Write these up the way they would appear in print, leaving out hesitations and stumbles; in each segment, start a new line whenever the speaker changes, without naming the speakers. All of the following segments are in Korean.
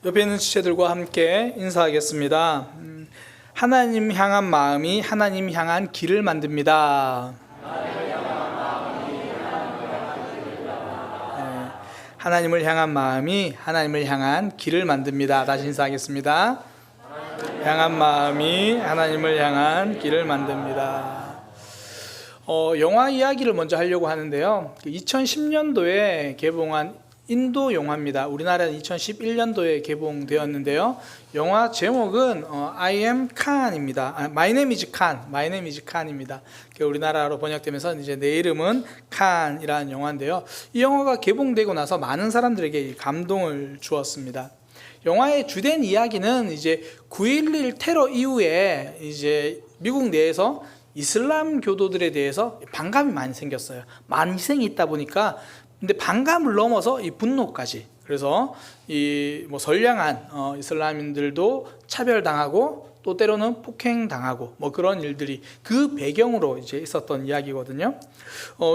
옆에 있는 지체들과 함께 인사하겠습니다. 하나님 향한 마음이 하나님 향한 길을 만듭니다. 하나님을 향한 마음이 하나님을 향한 길을 만듭니다. 다시 인사하겠습니다. 향한 마음이 하나님을 향한 길을 만듭니다. 영화 이야기를 먼저 하려고 하는데요. 2010년도에 개봉한 인도 영화입니다. 우리나라는 2011년도에 개봉되었는데요. 영화 제목은 I am Khan입니다. My name is Khan. My name is Khan입니다. 우리나라로 번역되면서 이제 내 이름은 칸이라는 영화인데요. 이 영화가 개봉되고 나서 많은 사람들에게 감동을 주었습니다. 영화의 주된 이야기는 이제 9.11 테러 이후에 이제 미국 내에서 이슬람 교도들에 대해서 반감이 많이 생겼어요. 많은 희생이 있다 보니까 근데 반감을 넘어서 이 분노까지. 그래서 이 뭐 선량한 이슬람인들도 차별당하고 또 때로는 폭행당하고 뭐 그런 일들이 그 배경으로 이제 있었던 이야기거든요.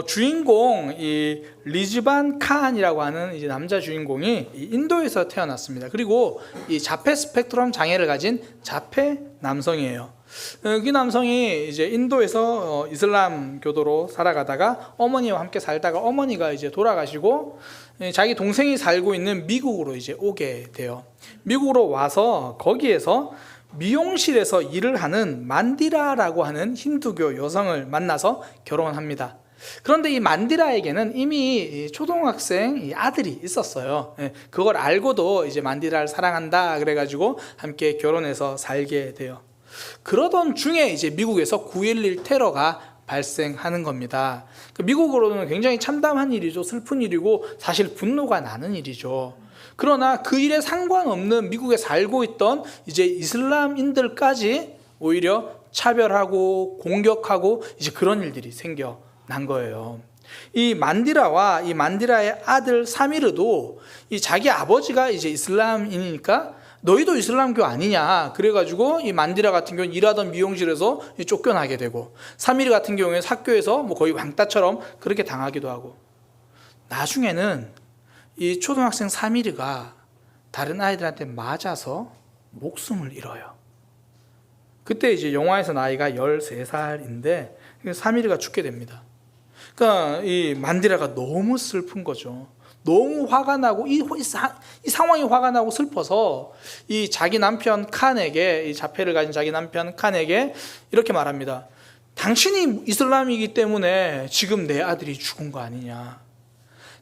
주인공 이 리즈반 칸이라고 하는 이제 남자 주인공이 인도에서 태어났습니다. 그리고 이 자폐 스펙트럼 장애를 가진 자폐 남성이에요. 그 남성이 이제 인도에서 이슬람 교도로 살아가다가 어머니와 함께 살다가 어머니가 이제 돌아가시고 자기 동생이 살고 있는 미국으로 이제 오게 돼요. 미국으로 와서 거기에서 미용실에서 일을 하는 만디라라고 하는 힌두교 여성을 만나서 결혼합니다. 그런데 이 만디라에게는 이미 초등학생 아들이 있었어요. 그걸 알고도 이제 만디라를 사랑한다 그래가지고 함께 결혼해서 살게 돼요. 그러던 중에 이제 미국에서 9.11 테러가 발생하는 겁니다. 미국으로는 굉장히 참담한 일이죠. 슬픈 일이고 사실 분노가 나는 일이죠. 그러나 그 일에 상관없는 미국에 살고 있던 이제 이슬람인들까지 오히려 차별하고 공격하고 이제 그런 일들이 생겨난 거예요. 이 만디라와 이 만디라의 아들 사미르도 이 자기 아버지가 이제 이슬람인이니까 너희도 이슬람교 아니냐 그래가지고 이 만디라 같은 경우는 일하던 미용실에서 쫓겨나게 되고 사미르 같은 경우에는 학교에서 뭐 거의 왕따처럼 그렇게 당하기도 하고 나중에는 이 초등학생 사미르가 다른 아이들한테 맞아서 목숨을 잃어요. 그때 이제 영화에서 나이가 13살인데 사미르가 죽게 됩니다. 그러니까 이 만디라가 너무 슬픈 거죠. 너무 화가 나고 이 상황이 화가 나고 슬퍼서 이 자기 남편 칸에게 이 자폐를 가진 자기 남편 칸에게 이렇게 말합니다. 당신이 이슬람이기 때문에 지금 내 아들이 죽은 거 아니냐.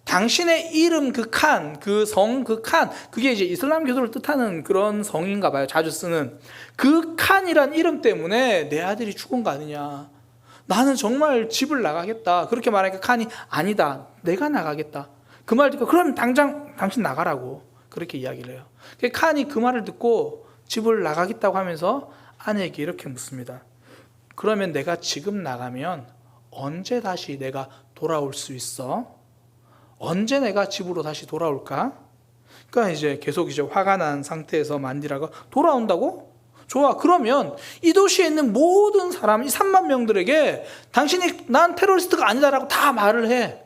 당신의 이름 그 칸, 그 성 그 칸, 그게 이제 이슬람 교도를 뜻하는 그런 성인가 봐요. 자주 쓰는 그 칸이란 이름 때문에 내 아들이 죽은 거 아니냐. 나는 정말 집을 나가겠다. 그렇게 말하니까 칸이 아니다. 내가 나가겠다. 그 말 듣고 그럼 당장 당신 나가라고 그렇게 이야기를 해요. 칸이 그 말을 듣고 집을 나가겠다고 하면서 아내에게 이렇게 묻습니다. 그러면 내가 지금 나가면 언제 다시 내가 돌아올 수 있어? 언제 내가 집으로 다시 돌아올까? 그러니까 이제 계속 이제 화가 난 상태에서 만디라가 돌아온다고? 좋아. 그러면 이 도시에 있는 모든 사람, 이 3만 명들에게 당신이 난 테러리스트가 아니다라고 다 말을 해.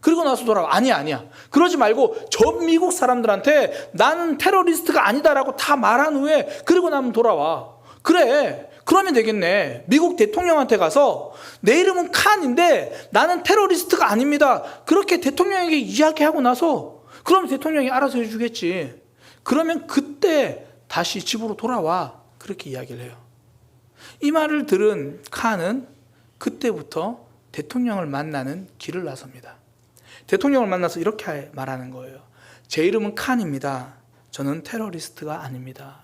그리고 나서 돌아와. 아니야. 그러지 말고 전 미국 사람들한테 나는 테러리스트가 아니다라고 다 말한 후에 그리고 나면 돌아와. 그래. 그러면 되겠네. 미국 대통령한테 가서 내 이름은 칸인데 나는 테러리스트가 아닙니다. 그렇게 대통령에게 이야기하고 나서 그럼 대통령이 알아서 해주겠지. 그러면 그때 다시 집으로 돌아와. 그렇게 이야기를 해요. 이 말을 들은 칸은 그때부터 대통령을 만나는 길을 나섭니다. 대통령을 만나서 이렇게 말하는 거예요. 제 이름은 칸입니다. 저는 테러리스트가 아닙니다.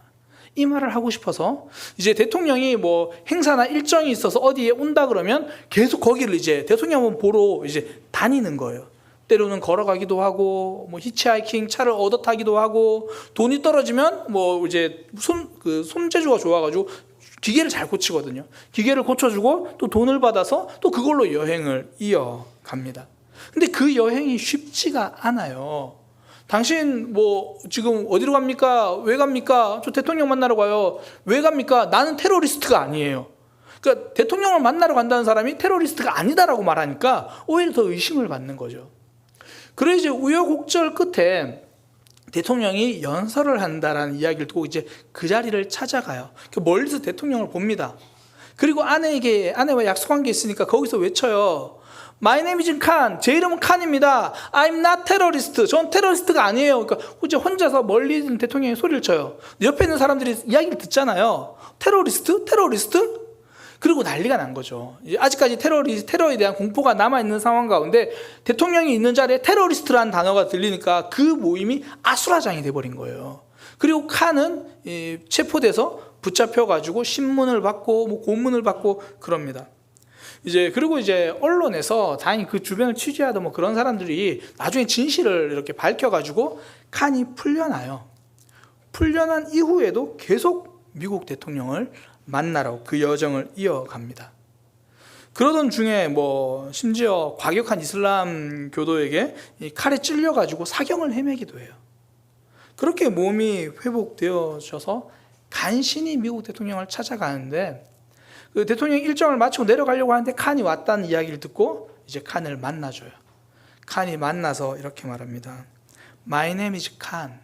이 말을 하고 싶어서 이제 대통령이 뭐 행사나 일정이 있어서 어디에 온다 그러면 계속 거기를 이제 대통령을 보러 이제 다니는 거예요. 때로는 걸어가기도 하고 뭐 히치하이킹 차를 얻어 타기도 하고 돈이 떨어지면 뭐 이제 손재주가 좋아가지고 기계를 잘 고치거든요. 기계를 고쳐주고 또 돈을 받아서 또 그걸로 여행을 이어갑니다. 근데 그 여행이 쉽지가 않아요. 당신 뭐 지금 어디로 갑니까? 왜 갑니까? 저 대통령 만나러 가요. 왜 갑니까? 나는 테러리스트가 아니에요. 그러니까 대통령을 만나러 간다는 사람이 테러리스트가 아니다라고 말하니까 오히려 더 의심을 받는 거죠. 그래 이제 우여곡절 끝에 대통령이 연설을 한다라는 이야기를 듣고 이제 그 자리를 찾아가요. 멀리서 대통령을 봅니다. 그리고 아내와 약속한 게 있으니까 거기서 외쳐요. My name is Khan. 제 이름은 칸입니다. I'm not terrorist. 전 테러리스트가 아니에요. 그러니까 혼자서 멀리 있는 대통령이 소리를 쳐요. 옆에 있는 사람들이 이야기를 듣잖아요. 테러리스트? 그리고 난리가 난 거죠. 아직까지 테러에 대한 공포가 남아있는 상황 가운데 대통령이 있는 자리에 테러리스트라는 단어가 들리니까 그 모임이 아수라장이 돼버린 거예요. 그리고 칸은 체포돼서 붙잡혀가지고 신문을 받고 고문을 받고 그럽니다. 그리고 언론에서 다행히 그 주변을 취재하던 그런 사람들이 나중에 진실을 이렇게 밝혀가지고 칸이 풀려나요. 풀려난 이후에도 계속 미국 대통령을 만나러 그 여정을 이어갑니다. 그러던 중에 심지어 과격한 이슬람 교도에게 칼에 찔려가지고 사경을 헤매기도 해요. 그렇게 몸이 회복되어져서 간신히 미국 대통령을 찾아가는데 그 대통령 일정을 마치고 내려가려고 하는데 칸이 왔다는 이야기를 듣고 이제 칸을 만나줘요. 칸이 만나서 이렇게 말합니다. My name is Khan.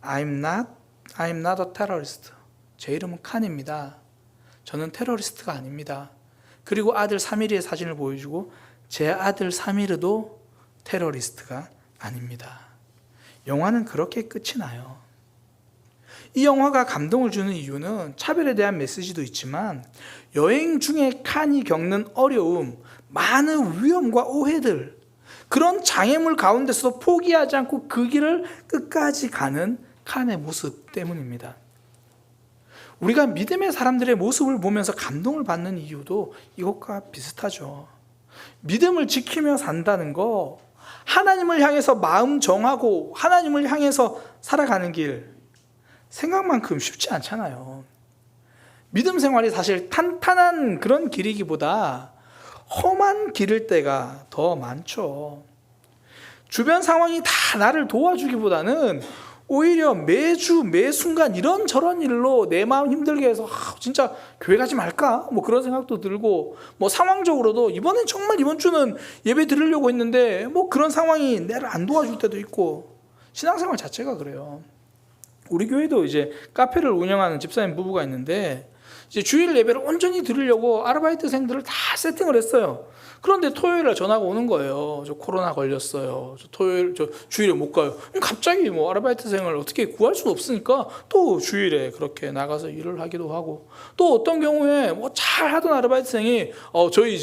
I'm not a terrorist. 제 이름은 칸입니다. 저는 테러리스트가 아닙니다. 그리고 아들 사미르의 사진을 보여주고 제 아들 사미르도 테러리스트가 아닙니다. 영화는 그렇게 끝이 나요. 이 영화가 감동을 주는 이유는 차별에 대한 메시지도 있지만 여행 중에 칸이 겪는 어려움, 많은 위험과 오해들, 그런 장애물 가운데서도 포기하지 않고 그 길을 끝까지 가는 칸의 모습 때문입니다. 우리가 믿음의 사람들의 모습을 보면서 감동을 받는 이유도 이것과 비슷하죠. 믿음을 지키며 산다는 거, 하나님을 향해서 마음 정하고 하나님을 향해서 살아가는 길, 생각만큼 쉽지 않잖아요. 믿음 생활이 사실 탄탄한 그런 길이기보다 험한 길일 때가 더 많죠. 주변 상황이 다 나를 도와주기보다는 오히려 매주 매순간 이런저런 일로 내 마음 힘들게 해서 진짜 교회 가지 말까? 그런 생각도 들고 상황적으로도 이번엔 정말 이번 주는 예배 드리려고 했는데 그런 상황이 나를 안 도와줄 때도 있고 신앙생활 자체가 그래요. 우리 교회도 카페를 운영하는 집사님 부부가 있는데 주일 예배를 온전히 드리려고 아르바이트생들을 다 세팅을 했어요. 그런데 토요일에 전화가 오는 거예요. 저 코로나 걸렸어요. 저 주일에 못 가요. 갑자기 아르바이트생을 어떻게 구할 수 없으니까 또 주일에 그렇게 나가서 일을 하기도 하고, 또 어떤 경우에 잘 하던 아르바이트생이 저희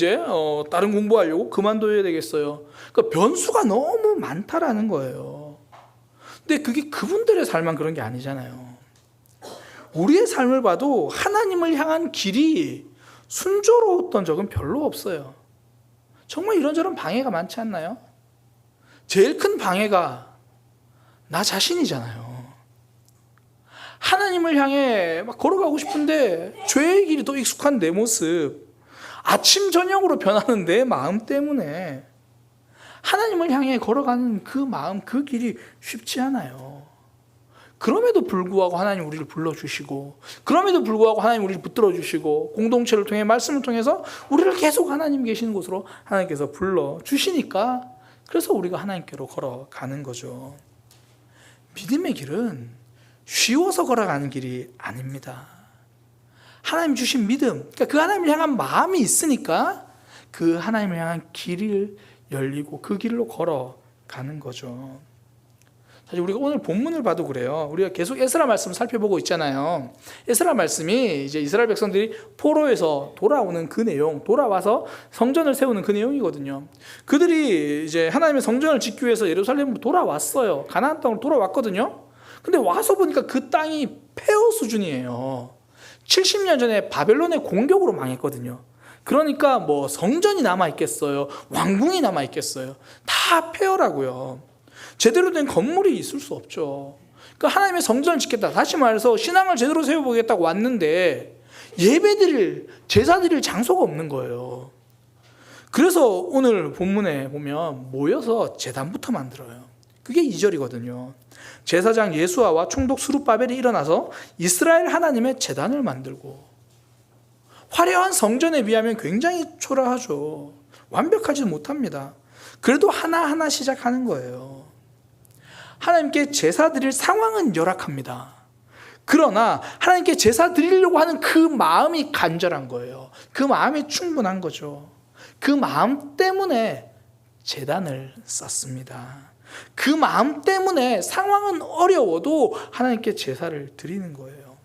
다른 공부하려고 그만둬야 되겠어요. 그러니까 변수가 너무 많다라는 거예요. 근데 그게 그분들의 삶만 그런 게 아니잖아요. 우리의 삶을 봐도 하나님을 향한 길이 순조로웠던 적은 별로 없어요. 정말 이런저런 방해가 많지 않나요? 제일 큰 방해가 나 자신이잖아요. 하나님을 향해 막 걸어가고 싶은데 죄의 길이 더 익숙한 내 모습, 아침 저녁으로 변하는 내 마음 때문에 하나님을 향해 걸어가는 그 마음, 그 길이 쉽지 않아요. 그럼에도 불구하고 하나님 우리를 불러주시고, 그럼에도 불구하고 하나님 우리를 붙들어주시고, 공동체를 통해 말씀을 통해서 우리를 계속 하나님 계시는 곳으로 하나님께서 불러주시니까, 그래서 우리가 하나님께로 걸어가는 거죠. 믿음의 길은 쉬워서 걸어가는 길이 아닙니다. 하나님 주신 믿음, 그러니까 그 하나님을 향한 마음이 있으니까 그 하나님을 향한 길이 열리고 그 길로 걸어가는 거죠. 사실 우리가 오늘 본문을 봐도 그래요. 우리가 계속 에스라 말씀을 살펴보고 있잖아요. 에스라 말씀이 이스라엘 백성들이 포로에서 돌아오는 그 내용, 돌아와서 성전을 세우는 그 내용이거든요. 그들이 하나님의 성전을 짓기 위해서 예루살렘으로 돌아왔어요. 가나안 땅으로 돌아왔거든요. 근데 와서 보니까 그 땅이 폐허 수준이에요. 70년 전에 바벨론의 공격으로 망했거든요. 그러니까 성전이 남아있겠어요? 왕궁이 남아있겠어요? 다 폐허라고요. 제대로 된 건물이 있을 수 없죠. 그러니까 하나님의 성전을 짓겠다, 다시 말해서 신앙을 제대로 세워보겠다고 왔는데 예배드릴, 제사드릴 장소가 없는 거예요. 그래서 오늘 본문에 보면 모여서 제단부터 만들어요. 그게 2절이거든요. 제사장 예수아와 총독 스룹바벨이 일어나서 이스라엘 하나님의 제단을 만들고, 화려한 성전에 비하면 굉장히 초라하죠. 완벽하지 못합니다. 그래도 하나하나 시작하는 거예요. 하나님께 제사 드릴 상황은 열악합니다. 그러나 하나님께 제사 드리려고 하는 그 마음이 간절한 거예요. 그 마음이 충분한 거죠. 그 마음 때문에 제단을 쌓습니다. 그 마음 때문에 상황은 어려워도 하나님께 제사를 드리는 거예요.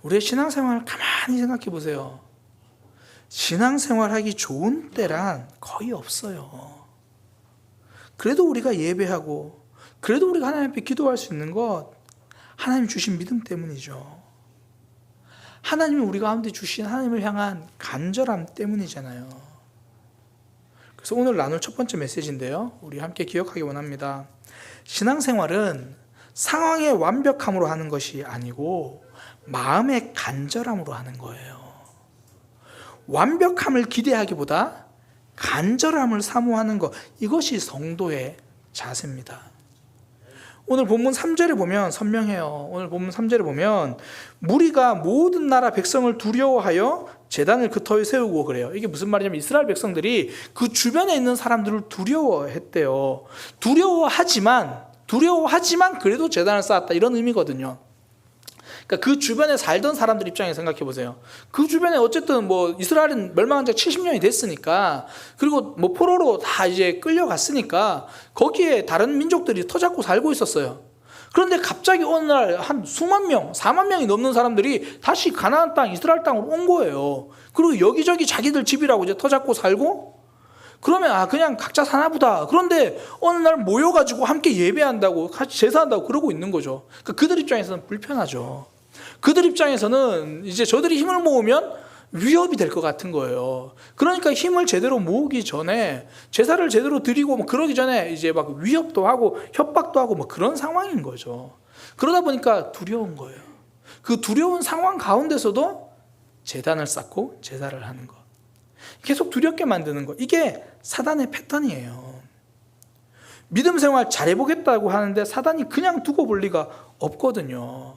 우리의 신앙생활을 가만히 생각해 보세요. 신앙생활하기 좋은 때란 거의 없어요. 그래도 우리가 예배하고 그래도 우리가 하나님 앞에 기도할 수 있는 것 하나님 주신 믿음 때문이죠. 하나님이 우리 가운데 주신 하나님을 향한 간절함 때문이잖아요. 그래서 오늘 나눌 첫 번째 메시지인데요, 우리 함께 기억하기 원합니다. 신앙생활은 상황의 완벽함으로 하는 것이 아니고 마음의 간절함으로 하는 거예요. 완벽함을 기대하기보다 간절함을 사모하는 것, 이것이 성도의 자세입니다. 오늘 본문 3절에 보면 선명해요. 오늘 본문 3절에 보면 무리가 모든 나라 백성을 두려워하여 제단을 그 터에 세우고 그래요. 이게 무슨 말이냐면 이스라엘 백성들이 그 주변에 있는 사람들을 두려워했대요. 두려워하지만 그래도 제단을 쌓았다, 이런 의미거든요. 그러니까 그 주변에 살던 사람들 입장에서 생각해 보세요. 그 주변에 어쨌든 뭐 이스라엘은 멸망한 지 70년이 됐으니까, 그리고 뭐 포로로 다 이제 끌려갔으니까 거기에 다른 민족들이 터잡고 살고 있었어요. 그런데 갑자기 어느 날 한 수만 명, 4만 명이 넘는 사람들이 다시 가나안 땅, 이스라엘 땅으로 온 거예요. 그리고 여기저기 자기들 집이라고 이제 터잡고 살고, 그러면 그냥 각자 사나보다. 그런데 어느 날 모여가지고 함께 예배한다고, 같이 제사한다고 그러고 있는 거죠. 그러니까 그들 입장에서는 불편하죠. 그들 입장에서는 이제 저들이 힘을 모으면 위협이 될 것 같은 거예요. 그러니까 힘을 제대로 모으기 전에, 제사를 제대로 드리고 뭐 그러기 전에 이제 막 위협도 하고 협박도 하고 뭐 그런 상황인 거죠. 그러다 보니까 두려운 거예요. 그 두려운 상황 가운데서도 제단을 쌓고 제사를 하는 것, 계속 두렵게 만드는 것, 이게 사단의 패턴이에요. 믿음 생활 잘해보겠다고 하는데 사단이 그냥 두고 볼 리가 없거든요.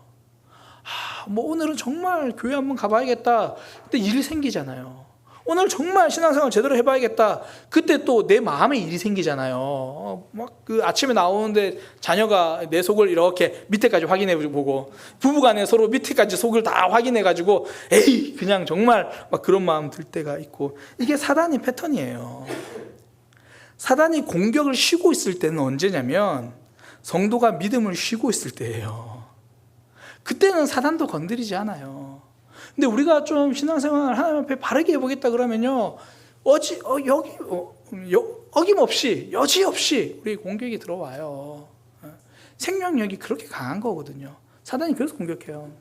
뭐 오늘은 정말 교회 한번 가봐야겠다. 그때 일이 생기잖아요. 오늘 정말 신앙생활 제대로 해봐야겠다. 그때 또 내 마음에 일이 생기잖아요. 막 그 아침에 나오는데 자녀가 내 속을 이렇게 밑에까지 확인해보고, 부부간에 서로 밑에까지 속을 다 확인해가지고 에이 그냥 정말 막 그런 마음 들 때가 있고, 이게 사단의 패턴이에요. 사단이 공격을 쉬고 있을 때는 언제냐면 성도가 믿음을 쉬고 있을 때예요. 그때는 사단도 건드리지 않아요. 근데 우리가 좀 신앙생활 하나님 앞에 바르게 해보겠다 그러면요, 어김없이 여지없이 우리 공격이 들어와요. 생명력이 그렇게 강한 거거든요. 사단이 그래서 공격해요.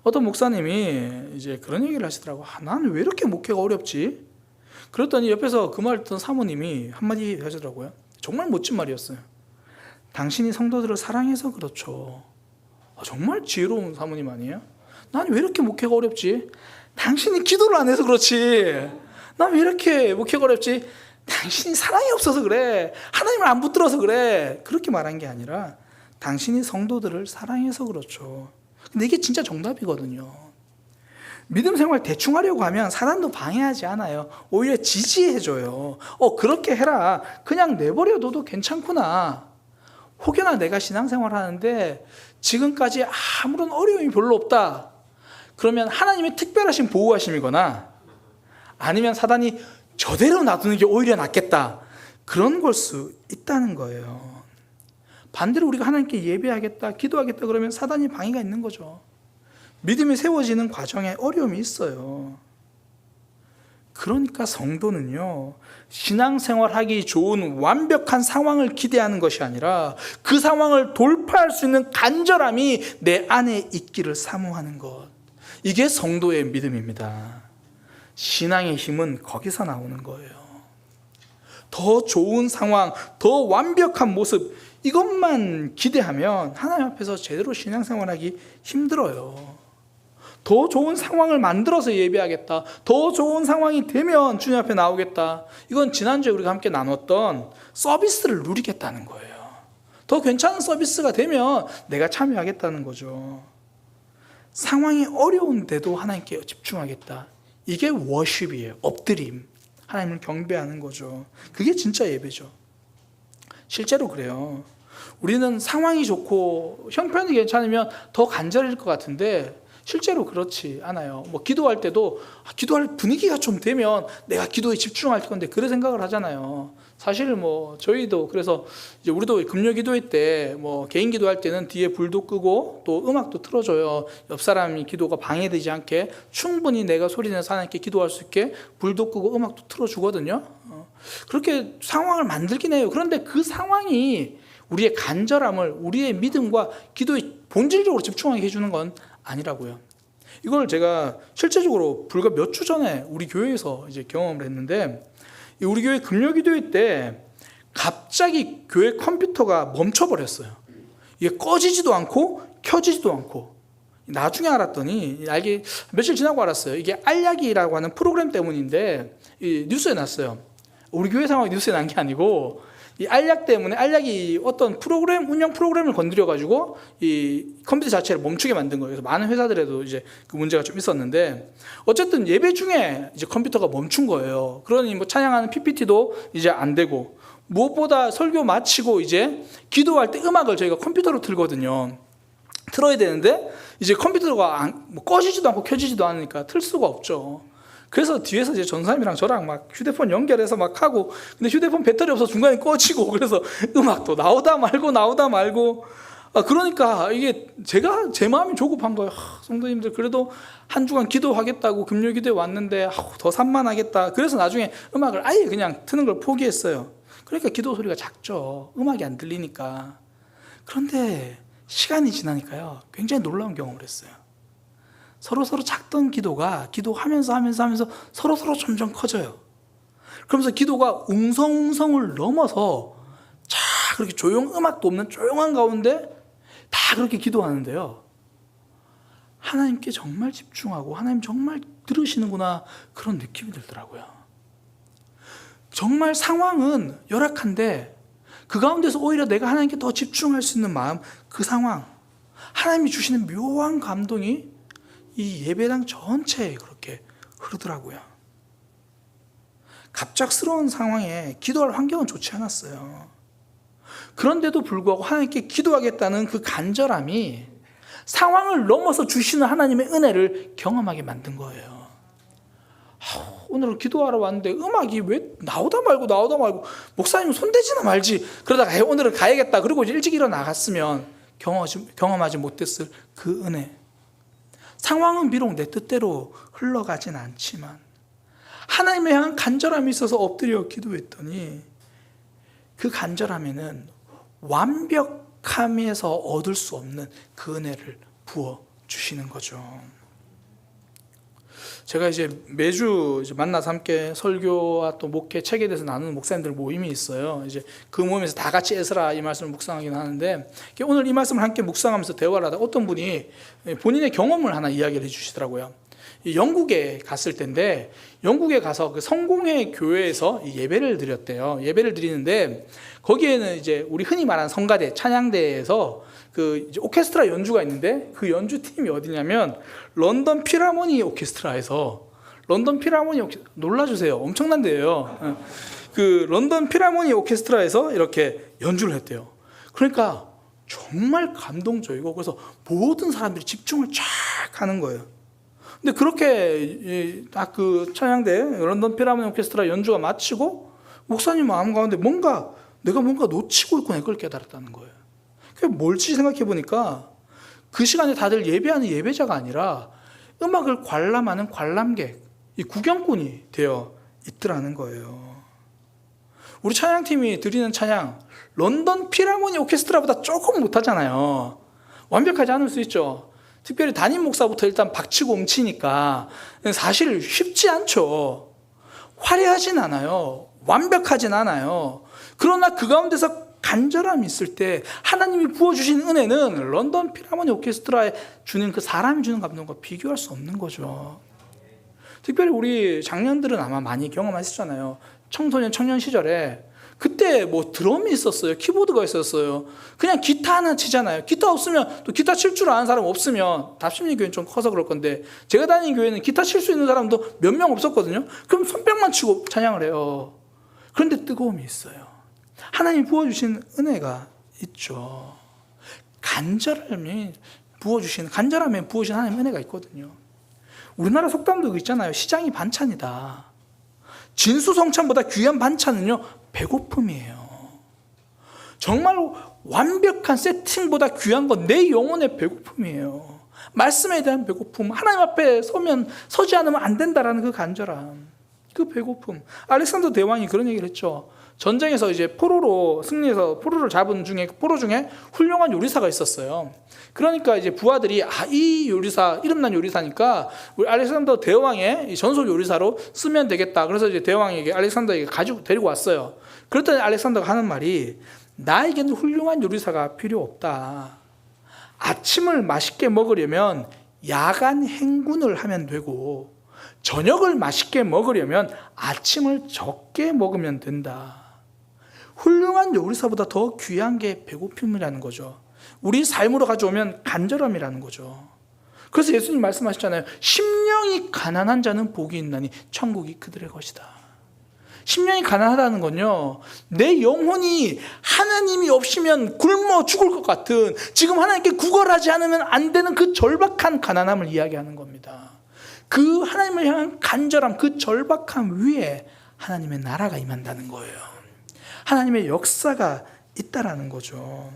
어떤 목사님이 이제 그런 얘기를 하시더라고. 나는 왜 이렇게 목회가 어렵지? 그랬더니 옆에서 그 말 듣던 사모님이 한마디 하시더라고요. 정말 멋진 말이었어요. 당신이 성도들을 사랑해서 그렇죠. 정말 지혜로운 사모님 아니에요? 난 왜 이렇게 목회가 어렵지? 당신이 기도를 안 해서 그렇지. 난 왜 이렇게 목회가 어렵지? 당신이 사랑이 없어서 그래. 하나님을 안 붙들어서 그래. 그렇게 말한 게 아니라 당신이 성도들을 사랑해서 그렇죠. 근데 이게 진짜 정답이거든요. 믿음 생활 대충 하려고 하면 사단도 방해하지 않아요. 오히려 지지해줘요. 그렇게 해라. 그냥 내버려둬도 괜찮구나. 혹여나 내가 신앙생활 하는데 지금까지 아무런 어려움이 별로 없다. 그러면 하나님의 특별하신 보호하심이거나 아니면 사단이 저대로 놔두는 게 오히려 낫겠다. 그런 걸 수 있다는 거예요. 반대로 우리가 하나님께 예배하겠다, 기도하겠다 그러면 사단이 방해가 있는 거죠. 믿음이 세워지는 과정에 어려움이 있어요. 그러니까 성도는요, 신앙생활하기 좋은 완벽한 상황을 기대하는 것이 아니라 그 상황을 돌파할 수 있는 간절함이 내 안에 있기를 사모하는 것, 이게 성도의 믿음입니다. 신앙의 힘은 거기서 나오는 거예요. 더 좋은 상황, 더 완벽한 모습, 이것만 기대하면 하나님 앞에서 제대로 신앙생활하기 힘들어요. 더 좋은 상황을 만들어서 예배하겠다, 더 좋은 상황이 되면 주님 앞에 나오겠다, 이건 지난주에 우리가 함께 나눴던 서비스를 누리겠다는 거예요. 더 괜찮은 서비스가 되면 내가 참여하겠다는 거죠. 상황이 어려운데도 하나님께 집중하겠다, 이게 워십이에요. 엎드림, 하나님을 경배하는 거죠. 그게 진짜 예배죠. 실제로 그래요. 우리는 상황이 좋고 형편이 괜찮으면 더 간절할 것 같은데 실제로 그렇지 않아요. 뭐 기도할 때도 기도할 분위기가 좀 되면 내가 기도에 집중할 건데 그런 생각을 하잖아요. 사실 뭐 저희도 그래서 이제 우리도 금요 기도회 때 뭐 개인 기도할 때는 뒤에 불도 끄고 또 음악도 틀어줘요. 옆 사람이 기도가 방해되지 않게 충분히 내가 소리 내서 하나님께 기도할 수 있게 불도 끄고 음악도 틀어주거든요. 그렇게 상황을 만들긴 해요. 그런데 그 상황이 우리의 간절함을 우리의 믿음과 기도에 본질적으로 집중하게 해주는 건 아니라고요. 이걸 제가 실제적으로 불과 몇 주 전에 우리 교회에서 이제 경험을 했는데, 우리 교회 금요기도회 때 갑자기 교회 컴퓨터가 멈춰버렸어요. 이게 꺼지지도 않고 켜지지도 않고. 나중에 알았더니, 며칠 지나고 알았어요. 이게 알약이라고 하는 프로그램 때문인데 뉴스에 났어요. 우리 교회 상황이 뉴스에 난 게 아니고 이 알약 때문에, 알약이 어떤 운영 프로그램을 건드려가지고 이 컴퓨터 자체를 멈추게 만든 거예요. 그래서 많은 회사들에도 이제 그 문제가 좀 있었는데, 어쨌든 예배 중에 이제 컴퓨터가 멈춘 거예요. 그러니 뭐 찬양하는 PPT도 이제 안 되고, 무엇보다 설교 마치고 이제 기도할 때 음악을 저희가 컴퓨터로 틀거든요. 틀어야 되는데 이제 컴퓨터가 뭐 꺼지지도 않고 켜지지도 않으니까 틀 수가 없죠. 그래서 뒤에서 이제 전사님이랑 저랑 막 휴대폰 연결해서 막 하고, 근데 휴대폰 배터리 없어서 중간에 꺼지고, 그래서 음악도 나오다 말고. 그러니까 이게 제가 제 마음이 조급한 거예요. 성도님들 그래도 한 주간 기도하겠다고 금요 기도에 왔는데 더 산만하겠다. 그래서 나중에 음악을 아예 그냥 트는 걸 포기했어요. 그러니까 기도 소리가 작죠. 음악이 안 들리니까. 그런데 시간이 지나니까요, 굉장히 놀라운 경험을 했어요. 서로 작던 기도가 기도하면서 서로 점점 커져요. 그러면서 기도가 웅성웅성을 넘어서 그렇게 음악도 없는 조용한 가운데 다 그렇게 기도하는데요, 하나님께 정말 집중하고 하나님 정말 들으시는구나, 그런 느낌이 들더라고요. 정말 상황은 열악한데 그 가운데서 오히려 내가 하나님께 더 집중할 수 있는 마음, 그 상황, 하나님이 주시는 묘한 감동이 이 예배당 전체에 그렇게 흐르더라고요. 갑작스러운 상황에 기도할 환경은 좋지 않았어요. 그런데도 불구하고 하나님께 기도하겠다는 그 간절함이 상황을 넘어서 주시는 하나님의 은혜를 경험하게 만든 거예요. 오늘 기도하러 왔는데 음악이 왜 나오다 말고 목사님 손대지나 말지, 그러다가 오늘은 가야겠다 그리고 일찍 일어나갔으면 경험하지 못했을 그 은혜. 상황은 비록 내 뜻대로 흘러가진 않지만 하나님에 향한 간절함이 있어서 엎드려 기도했더니 그 간절함에는 완벽함에서 얻을 수 없는 그 은혜를 부어주시는 거죠. 제가 이제 매주 만나서 함께 설교와 또 목회, 책에 대해서 나누는 목사님들 모임이 있어요. 이제 그 모임에서 다 같이 에스라 이 말씀을 묵상하긴 하는데, 오늘 이 말씀을 함께 묵상하면서 대화를 하다가 어떤 분이 본인의 경험을 하나 이야기를 해주시더라고요. 영국에 갔을 때인데, 영국에 가서 그 성공회 교회에서 예배를 드렸대요. 예배를 드리는데 거기에는 이제 우리 흔히 말하는 성가대, 찬양대에서 그 이제 오케스트라 연주가 있는데, 그 연주팀이 어디냐면 런던 필하모니 오케스트라에서, 놀라주세요. 엄청난 데예요. 그 런던 필하모니 오케스트라에서 이렇게 연주를 했대요. 그러니까 정말 감동적이고, 그래서 모든 사람들이 집중을 쫙 하는 거예요. 근데 그렇게 딱 그 찬양대 런던 필하모니 오케스트라 연주가 마치고 목사님 마음 가운데 내가 뭔가 놓치고 있구나, 그걸 깨달았다는 거예요. 그게 뭘지 생각해 보니까 그 시간에 다들 예배하는 예배자가 아니라 음악을 관람하는 관람객, 이 구경꾼이 되어 있더라는 거예요. 우리 찬양팀이 드리는 찬양, 런던 필하모니 오케스트라보다 조금 못하잖아요. 완벽하지 않을 수 있죠. 특별히 담임 목사부터 일단 박치고 옮치니까 사실 쉽지 않죠. 화려하진 않아요. 완벽하진 않아요. 그러나 그 가운데서 간절함이 있을 때 하나님이 부어주신 은혜는 런던 필하모니 오케스트라에 주는 그 사람이 주는 감동과 비교할 수 없는 거죠. 특별히 우리 장년들은 아마 많이 경험하시잖아요. 청소년, 청년 시절에 그때 뭐 드럼이 있었어요. 키보드가 있었어요. 그냥 기타 하나 치잖아요. 기타 없으면, 또 기타 칠 줄 아는 사람 없으면, 답심리 교회는 좀 커서 그럴 건데 제가 다니는 교회는 기타 칠 수 있는 사람도 몇 명 없었거든요. 그럼 손뼉만 치고 찬양을 해요. 그런데 뜨거움이 있어요. 하나님이 부어주신 은혜가 있죠. 간절함에 부어주신 하나님의 은혜가 있거든요. 우리나라 속담도 있잖아요. 시장이 반찬이다. 진수성찬보다 귀한 반찬은요, 배고픔이에요. 정말 완벽한 세팅보다 귀한 건 내 영혼의 배고픔이에요. 말씀에 대한 배고픔, 하나님 앞에 서지 않으면 안 된다라는 그 간절함, 그 배고픔. 알렉산더 대왕이 그런 얘기를 했죠. 전쟁에서 이제 포로로 승리해서 포로를 잡은 포로 중에 훌륭한 요리사가 있었어요. 그러니까 이제 부하들이 이 요리사, 이름난 요리사니까 우리 알렉산더 대왕의 전속 요리사로 쓰면 되겠다. 그래서 이제 대왕에게 알렉산더에게 데리고 왔어요. 그랬더니 알렉산더가 하는 말이, 나에게는 훌륭한 요리사가 필요 없다. 아침을 맛있게 먹으려면 야간 행군을 하면 되고, 저녁을 맛있게 먹으려면 아침을 적게 먹으면 된다. 훌륭한 요리사보다 더 귀한 게 배고픔이라는 거죠. 우리 삶으로 가져오면 간절함이라는 거죠. 그래서 예수님 말씀하셨잖아요. 심령이 가난한 자는 복이 있나니 천국이 그들의 것이다. 심령이 가난하다는 건요, 내 영혼이 하나님이 없이면 굶어 죽을 것 같은, 지금 하나님께 구걸하지 않으면 안 되는 그 절박한 가난함을 이야기하는 겁니다. 그 하나님을 향한 간절함, 그 절박함 위에 하나님의 나라가 임한다는 거예요. 하나님의 역사가 있다라는 거죠.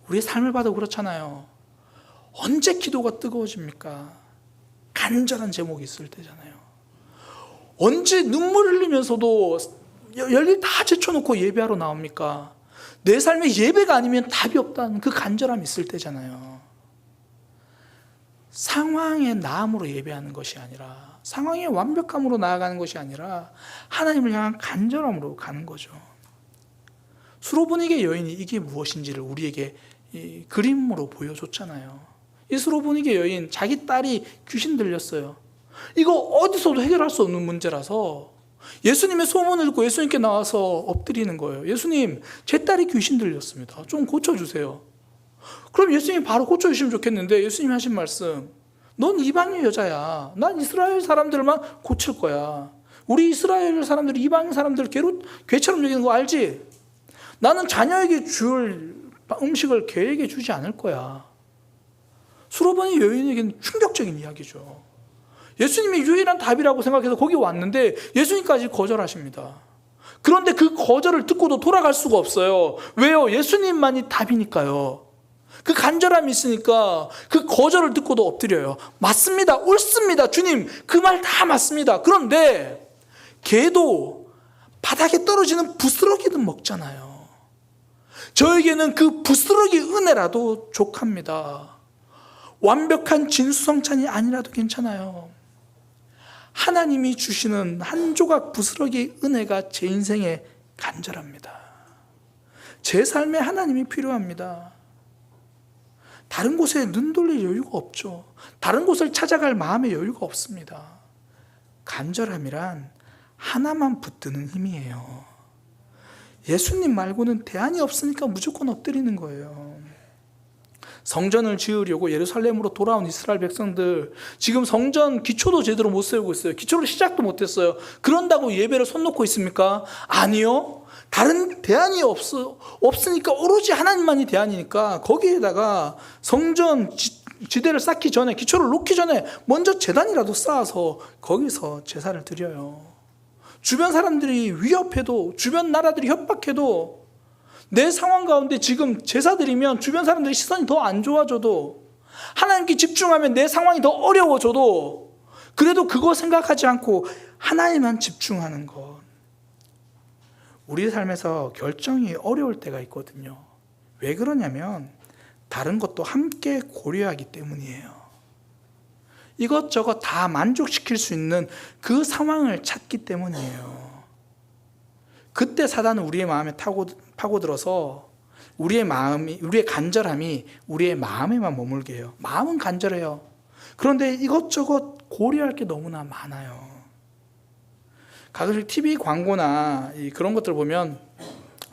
우리의 삶을 봐도 그렇잖아요. 언제 기도가 뜨거워집니까? 간절한 제목이 있을 때잖아요. 언제 눈물 흘리면서도 열일 다 제쳐놓고 예배하러 나옵니까? 내 삶에 예배가 아니면 답이 없다는 그 간절함이 있을 때잖아요. 상황의 나음으로 예배하는 것이 아니라, 상황의 완벽함으로 나아가는 것이 아니라 하나님을 향한 간절함으로 가는 거죠. 수로보니게 여인이 이게 무엇인지를 우리에게 이 그림으로 보여줬잖아요. 이 수로보니게 여인, 자기 딸이 귀신 들렸어요. 이거 어디서도 해결할 수 없는 문제라서 예수님의 소문을 듣고 예수님께 나와서 엎드리는 거예요. 예수님, 제 딸이 귀신 들렸습니다. 좀 고쳐주세요. 그럼 예수님이 바로 고쳐주시면 좋겠는데, 예수님이 하신 말씀, 넌 이방인 여자야. 난 이스라엘 사람들만 고칠 거야. 우리 이스라엘 사람들이 이방인 사람들 괴처럼 여기는 거 알지? 나는 자녀에게 줄 음식을 개에게 주지 않을 거야. 수로보니 여인에게는 충격적인 이야기죠. 예수님이 유일한 답이라고 생각해서 거기 왔는데 예수님까지 거절하십니다. 그런데 그 거절을 듣고도 돌아갈 수가 없어요. 왜요? 예수님만이 답이니까요. 그 간절함이 있으니까 그 거절을 듣고도 엎드려요. 맞습니다. 옳습니다. 주님, 그 말 다 맞습니다. 그런데 개도 바닥에 떨어지는 부스러기는 먹잖아요. 저에게는 그 부스러기 은혜라도 족합니다. 완벽한 진수성찬이 아니라도 괜찮아요. 하나님이 주시는 한 조각 부스러기 은혜가 제 인생에 간절합니다. 제 삶에 하나님이 필요합니다. 다른 곳에 눈 돌릴 여유가 없죠. 다른 곳을 찾아갈 마음의 여유가 없습니다. 간절함이란 하나만 붙드는 힘이에요. 예수님 말고는 대안이 없으니까 무조건 엎드리는 거예요. 성전을 지으려고 예루살렘으로 돌아온 이스라엘 백성들, 지금 성전 기초도 제대로 못 세우고 있어요. 기초를 시작도 못했어요. 그런다고 예배를 손 놓고 있습니까? 아니요. 다른 대안이 없으니까 오로지 하나님만이 대안이니까 거기에다가 성전 지대를 쌓기 전에, 기초를 놓기 전에 먼저 제단이라도 쌓아서 거기서 제사를 드려요. 주변 사람들이 위협해도, 주변 나라들이 협박해도, 내 상황 가운데 지금 제사 드리면 주변 사람들의 시선이 더 안 좋아져도, 하나님께 집중하면 내 상황이 더 어려워져도, 그래도 그거 생각하지 않고 하나님만 집중하는 것. 우리 삶에서 결정이 어려울 때가 있거든요. 왜 그러냐면 다른 것도 함께 고려하기 때문이에요. 이것저것 다 만족시킬 수 있는 그 상황을 찾기 때문이에요. 그때 사단은 우리의 마음에 파고들어서 우리의 간절함이 우리의 마음에만 머물게 해요. 마음은 간절해요. 그런데 이것저것 고려할 게 너무나 많아요. 가끔씩 TV 광고나 그런 것들 보면,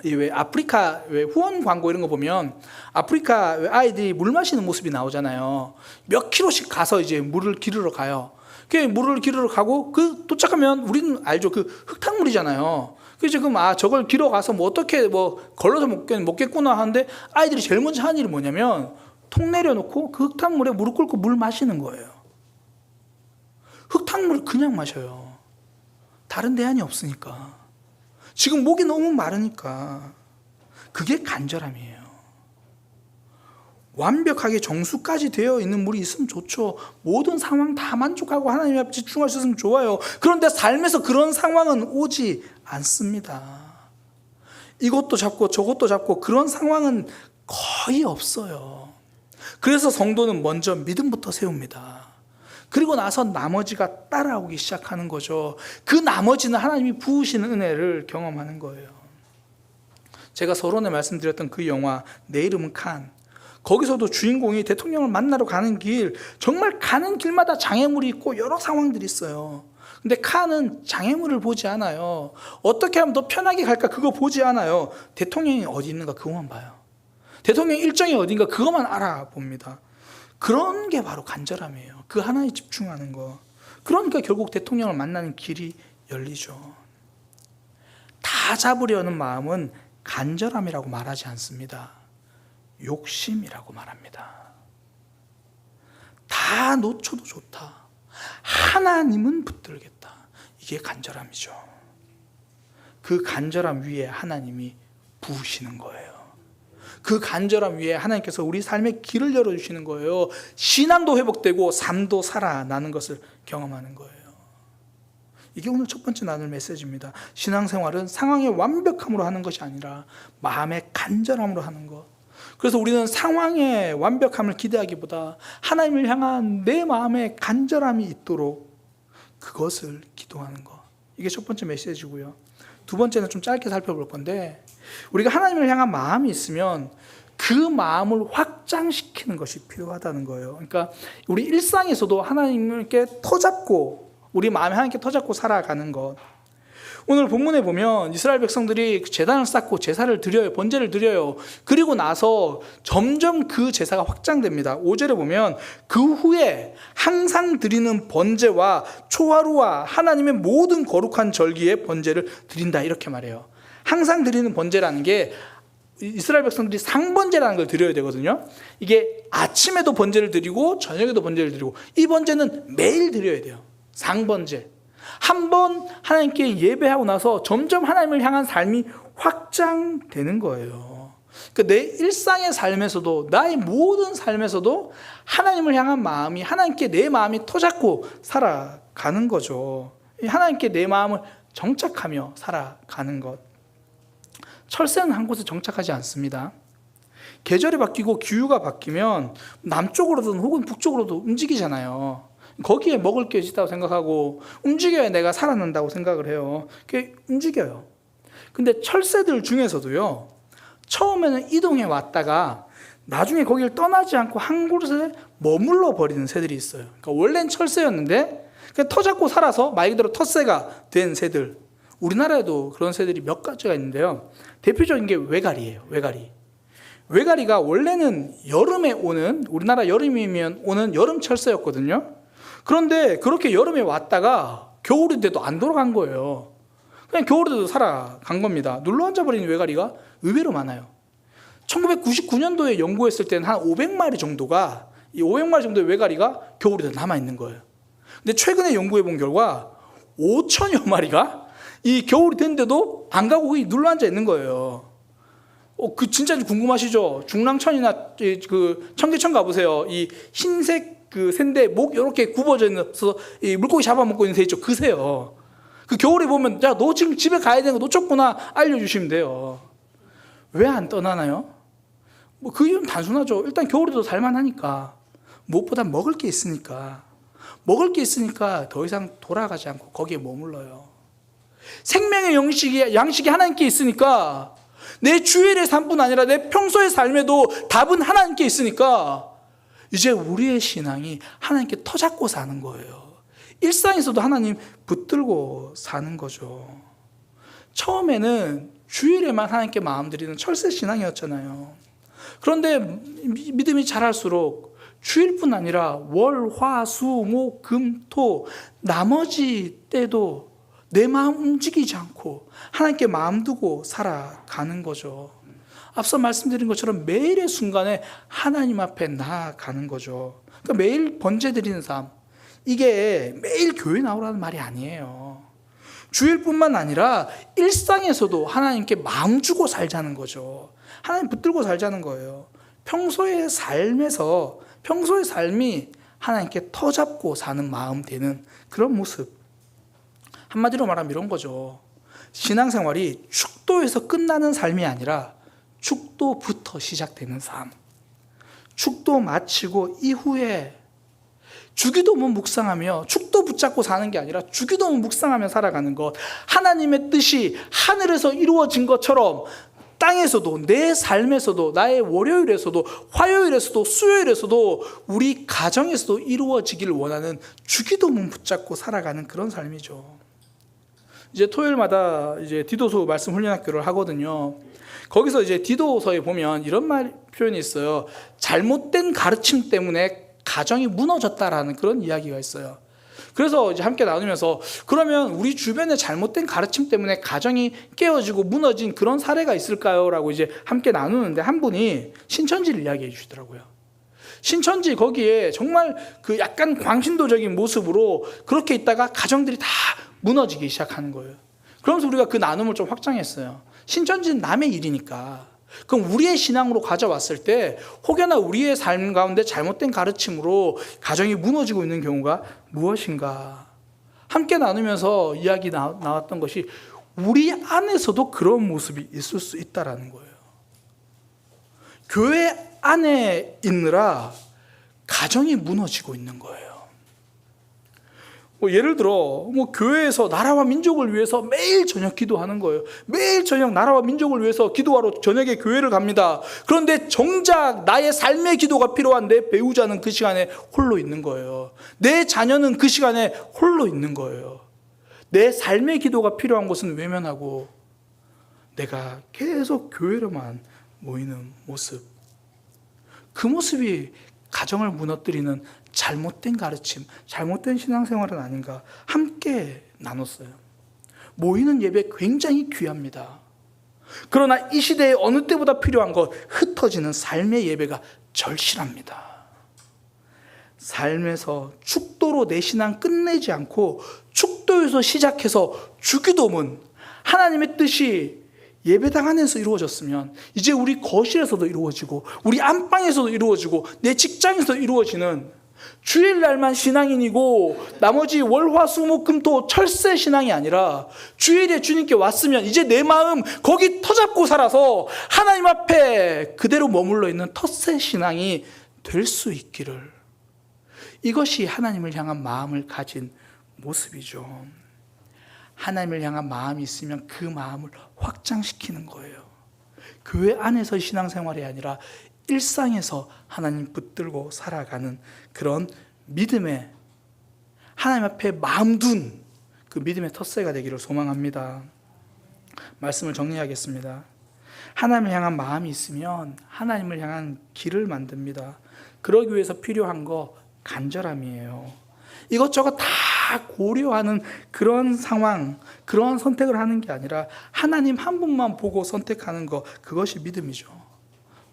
왜 아프리카 후원 광고 이런 거 보면 아프리카 아이들이 물 마시는 모습이 나오잖아요. 몇 킬로씩 가서 이제 물을 기르러 가요. 물을 기르러 가고 도착하면 우리는 알죠. 그 흙탕물이잖아요. 그래서 지금 저걸 길어 가서 뭐 어떻게 뭐 걸러서 먹겠구나 하는데 아이들이 제일 먼저 하는 일이 뭐냐면 통 내려놓고 그 흙탕물에 무릎 꿇고 물 마시는 거예요. 흙탕물을 그냥 마셔요. 다른 대안이 없으니까. 지금 목이 너무 마르니까. 그게 간절함이에요. 완벽하게 정수까지 되어 있는 물이 있으면 좋죠. 모든 상황 다 만족하고 하나님 앞에 집중할 수 있으면 좋아요. 그런데 삶에서 그런 상황은 오지 않습니다. 이것도 잡고 저것도 잡고 그런 상황은 거의 없어요. 그래서 성도는 먼저 믿음부터 세웁니다. 그리고 나서 나머지가 따라오기 시작하는 거죠. 그 나머지는 하나님이 부으시는 은혜를 경험하는 거예요. 제가 서론에 말씀드렸던 그 영화 내 이름은 칸, 거기서도 주인공이 대통령을 만나러 가는 길, 정말 가는 길마다 장애물이 있고 여러 상황들이 있어요. 근데 칸은 장애물을 보지 않아요. 어떻게 하면 더 편하게 갈까 그거 보지 않아요. 대통령이 어디 있는가 그것만 봐요. 대통령 일정이 어딘가 그것만 알아봅니다. 그런 게 바로 간절함이에요. 그 하나에 집중하는 거. 그러니까 결국 대통령을 만나는 길이 열리죠. 다 잡으려는 마음은 간절함이라고 말하지 않습니다. 욕심이라고 말합니다. 다 놓쳐도 좋다. 하나님은 붙들겠다. 이게 간절함이죠. 그 간절함 위에 하나님이 부으시는 거예요. 그 간절함 위에 하나님께서 우리 삶의 길을 열어주시는 거예요. 신앙도 회복되고 삶도 살아나는 것을 경험하는 거예요. 이게 오늘 첫 번째 나눌 메시지입니다. 신앙생활은 상황의 완벽함으로 하는 것이 아니라 마음의 간절함으로 하는 것. 그래서 우리는 상황의 완벽함을 기대하기보다 하나님을 향한 내 마음의 간절함이 있도록 그것을 기도하는 것. 이게 첫 번째 메시지고요. 두 번째는 좀 짧게 살펴볼 건데, 우리가 하나님을 향한 마음이 있으면 그 마음을 확장시키는 것이 필요하다는 거예요. 그러니까 우리 일상에서도 하나님께 터잡고, 우리 마음에 하나님께 터잡고 살아가는 것. 오늘 본문에 보면 이스라엘 백성들이 제단을 쌓고 제사를 드려요. 번제를 드려요. 그리고 나서 점점 그 제사가 확장됩니다. 5절에 보면 그 후에 항상 드리는 번제와 초하루와 하나님의 모든 거룩한 절기에 번제를 드린다, 이렇게 말해요. 항상 드리는 번제라는 게 이스라엘 백성들이 상번제라는 걸 드려야 되거든요. 이게 아침에도 번제를 드리고 저녁에도 번제를 드리고, 이 번제는 매일 드려야 돼요. 상번제. 한번 하나님께 예배하고 나서 점점 하나님을 향한 삶이 확장되는 거예요. 그러니까 내 일상의 삶에서도, 나의 모든 삶에서도 하나님을 향한 마음이, 하나님께 내 마음이 터잡고 살아가는 거죠. 하나님께 내 마음을 정착하며 살아가는 것. 철새는 한 곳에 정착하지 않습니다. 계절이 바뀌고 기후가 바뀌면 남쪽으로든 혹은 북쪽으로도 움직이잖아요. 거기에 먹을 게 있다고 생각하고 움직여야 내가 살아난다고 생각을 해요. 그게 움직여요. 근데 철새들 중에서도요, 처음에는 이동해 왔다가 나중에 거기를 떠나지 않고 한 곳에 머물러 버리는 새들이 있어요. 그러니까 원래는 철새였는데 그냥 터잡고 살아서 말 그대로 텃새가 된 새들. 우리나라에도 그런 새들이 몇 가지가 있는데요. 대표적인 게 외가리예요. 외가리가 원래는 여름에 오는, 우리나라 여름이면 오는 여름 철새였거든요. 그런데 그렇게 여름에 왔다가 겨울이 돼도 안 돌아간 거예요. 그냥 겨울에도 살아간 겁니다. 눌러앉아버린 외가리가 의외로 많아요. 1999년도에 연구했을 때는 한 500마리 정도가, 이 500마리 정도의 외가리가 겨울에도 남아있는 거예요. 근데 최근에 연구해 본 결과 5천여 마리가 이 겨울이 됐는데도 안 가고 거기 눌러앉아 있는 거예요. 그 진짜 궁금하시죠? 중랑천이나 그 청계천 가보세요. 이 흰색 그 새인데 목 이렇게 굽어져 있어서 이 물고기 잡아먹고 있는 새 있죠? 그 새요. 그 겨울에 보면, 야, 너 지금 집에 가야 되는 거 놓쳤구나, 알려주시면 돼요. 왜 안 떠나나요? 뭐 그 이유는 단순하죠. 일단 겨울에도 살만하니까. 무엇보다 먹을 게 있으니까. 먹을 게 있으니까 더 이상 돌아가지 않고 거기에 머물러요. 생명의 양식이 하나님께 있으니까, 내 주일의 삶뿐 아니라 내 평소의 삶에도 답은 하나님께 있으니까 이제 우리의 신앙이 하나님께 터잡고 사는 거예요. 일상에서도 하나님 붙들고 사는 거죠. 처음에는 주일에만 하나님께 마음 드리는 철새 신앙이었잖아요. 그런데 믿음이 자랄수록 주일뿐 아니라 월, 화, 수, 목, 금, 토, 나머지 때도 내 마음 움직이지 않고 하나님께 마음 두고 살아가는 거죠. 앞서 말씀드린 것처럼 매일의 순간에 하나님 앞에 나아가는 거죠. 그러니까 매일 번제 드리는 삶, 이게 매일 교회 나오라는 말이 아니에요. 주일뿐만 아니라 일상에서도 하나님께 마음 주고 살자는 거죠. 하나님 붙들고 살자는 거예요. 평소의 삶이 하나님께 터잡고 사는 마음 되는 그런 모습. 한마디로 말하면 이런 거죠. 신앙생활이 축도에서 끝나는 삶이 아니라 축도부터 시작되는 삶. 축도 마치고 이후에 주기도문 묵상하며 축도 붙잡고 사는 게 아니라 주기도문 묵상하며 살아가는 것. 하나님의 뜻이 하늘에서 이루어진 것처럼 땅에서도, 내 삶에서도, 나의 월요일에서도, 화요일에서도, 수요일에서도, 우리 가정에서도 이루어지길 원하는 주기도문 붙잡고 살아가는 그런 삶이죠. 이제 토요일마다 이제 디도서 말씀 훈련학교를 하거든요. 거기서 이제 디도서에 보면 이런 표현이 있어요. 잘못된 가르침 때문에 가정이 무너졌다라는 그런 이야기가 있어요. 그래서 이제 함께 나누면서 그러면 우리 주변에 잘못된 가르침 때문에 가정이 깨어지고 무너진 그런 사례가 있을까요? 라고 이제 함께 나누는데 한 분이 신천지를 이야기해 주시더라고요. 신천지 거기에 정말 그 약간 광신도적인 모습으로 그렇게 있다가 가정들이 다 무너지기 시작하는 거예요. 그러면서 우리가 그 나눔을 좀 확장했어요. 신천지는 남의 일이니까. 그럼 우리의 신앙으로 가져왔을 때 혹여나 우리의 삶 가운데 잘못된 가르침으로 가정이 무너지고 있는 경우가 무엇인가? 함께 나누면서 이야기 나왔던 것이 우리 안에서도 그런 모습이 있을 수 있다는 거예요. 교회 안에 있느라 가정이 무너지고 있는 거예요. 예를 들어 교회에서 나라와 민족을 위해서 매일 저녁 기도하는 거예요. 매일 저녁 나라와 민족을 위해서 기도하러 저녁에 교회를 갑니다. 그런데 정작 나의 삶의 기도가 필요한 내 배우자는 그 시간에 홀로 있는 거예요. 내 자녀는 그 시간에 홀로 있는 거예요. 내 삶의 기도가 필요한 곳은 외면하고 내가 계속 교회로만 모이는 모습. 그 모습이 가정을 무너뜨리는 잘못된 가르침, 잘못된 신앙생활은 아닌가 함께 나눴어요. 모이는 예배 굉장히 귀합니다. 그러나 이 시대에 어느 때보다 필요한 것, 흩어지는 삶의 예배가 절실합니다. 삶에서 축도로 내 신앙 끝내지 않고 축도에서 시작해서 주기도문, 하나님의 뜻이 예배당 안에서 이루어졌으면 이제 우리 거실에서도 이루어지고 우리 안방에서도 이루어지고 내 직장에서 이루어지는 주일날만 신앙인이고 나머지 월화수목금토 철새 신앙이 아니라 주일에 주님께 왔으면 이제 내 마음 거기 터잡고 살아서 하나님 앞에 그대로 머물러 있는 텃새 신앙이 될 수 있기를. 이것이 하나님을 향한 마음을 가진 모습이죠. 하나님을 향한 마음이 있으면 그 마음을 확장시키는 거예요. 교회 안에서 신앙생활이 아니라 일상에서 하나님 붙들고 살아가는 그런 믿음의, 하나님 앞에 마음 둔 그 믿음의 텃새가 되기를 소망합니다. 말씀을 정리하겠습니다. 하나님을 향한 마음이 있으면 하나님을 향한 길을 만듭니다. 그러기 위해서 필요한 거 간절함이에요. 이것저것 다 고려하는 그런 상황, 그런 선택을 하는 게 아니라 하나님 한 분만 보고 선택하는 것, 그것이 믿음이죠.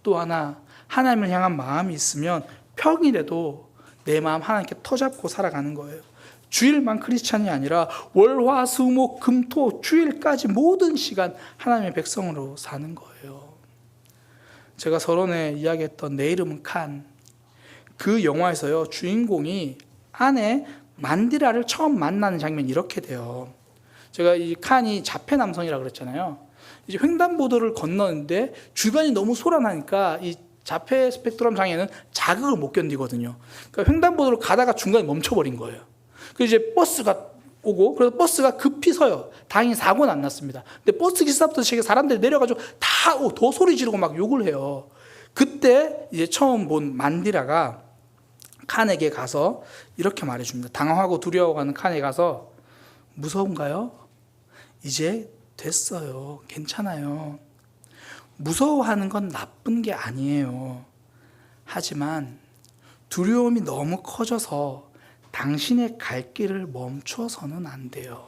또 하나, 하나님을 향한 마음이 있으면 평일에도 내 마음 하나님께 터잡고 살아가는 거예요. 주일만 크리스찬이 아니라 월화수목금토 주일까지 모든 시간 하나님의 백성으로 사는 거예요. 제가 서론에 이야기했던 내 이름은 칸, 그 영화에서요, 주인공이 아내 만디라를 처음 만나는 장면이 이렇게 돼요. 제가 이 칸이 자폐 남성이라고 그랬잖아요. 이제 횡단보도를 건너는데 주변이 너무 소란하니까 이 자폐 스펙트럼 장애는 자극을 못 견디거든요. 그러니까 횡단보도를 가다가 중간에 멈춰버린 거예요. 그래서 이제 버스가 오고, 그래서 버스가 급히 서요. 다행히 사고는 안 났습니다. 근데 버스 기사부터 사람들이 내려가지고 다 더 소리 지르고 막 욕을 해요. 그때 이제 처음 본 만디라가 칸에게 가서 이렇게 말해줍니다. 당황하고 두려워하는 칸에 가서, 무서운가요? 이제 됐어요. 괜찮아요. 무서워하는 건 나쁜 게 아니에요. 하지만 두려움이 너무 커져서 당신의 갈 길을 멈춰서는 안 돼요.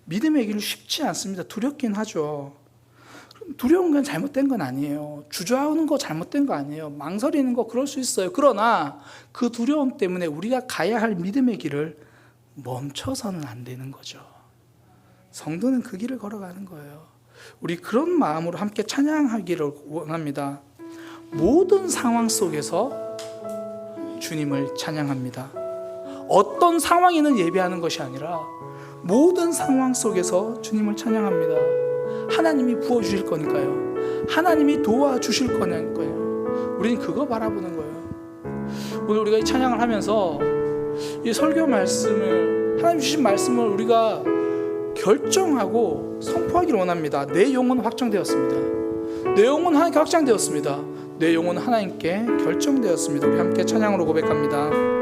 믿음의 길은 쉽지 않습니다. 두렵긴 하죠. 두려운 건 잘못된 건 아니에요. 주저하는 거 잘못된 거 아니에요. 망설이는 거 그럴 수 있어요. 그러나 그 두려움 때문에 우리가 가야 할 믿음의 길을 멈춰서는 안 되는 거죠. 성도는 그 길을 걸어가는 거예요. 우리 그런 마음으로 함께 찬양하기를 원합니다. 모든 상황 속에서 주님을 찬양합니다. 어떤 상황에는 예배하는 것이 아니라 모든 상황 속에서 주님을 찬양합니다. 하나님이 부어주실 거니까요. 하나님이 도와주실 거니까요. 우리는 그거 바라보는 거예요. 오늘 우리가 이 찬양을 하면서 이 설교 말씀을, 하나님 주신 말씀을 우리가 결정하고 선포하기를 원합니다. 내 영혼은 확정되었습니다. 내 영혼은 하나님께 확장되었습니다. 내 영혼은 하나님께 결정되었습니다. 우리 함께 찬양으로 고백합니다.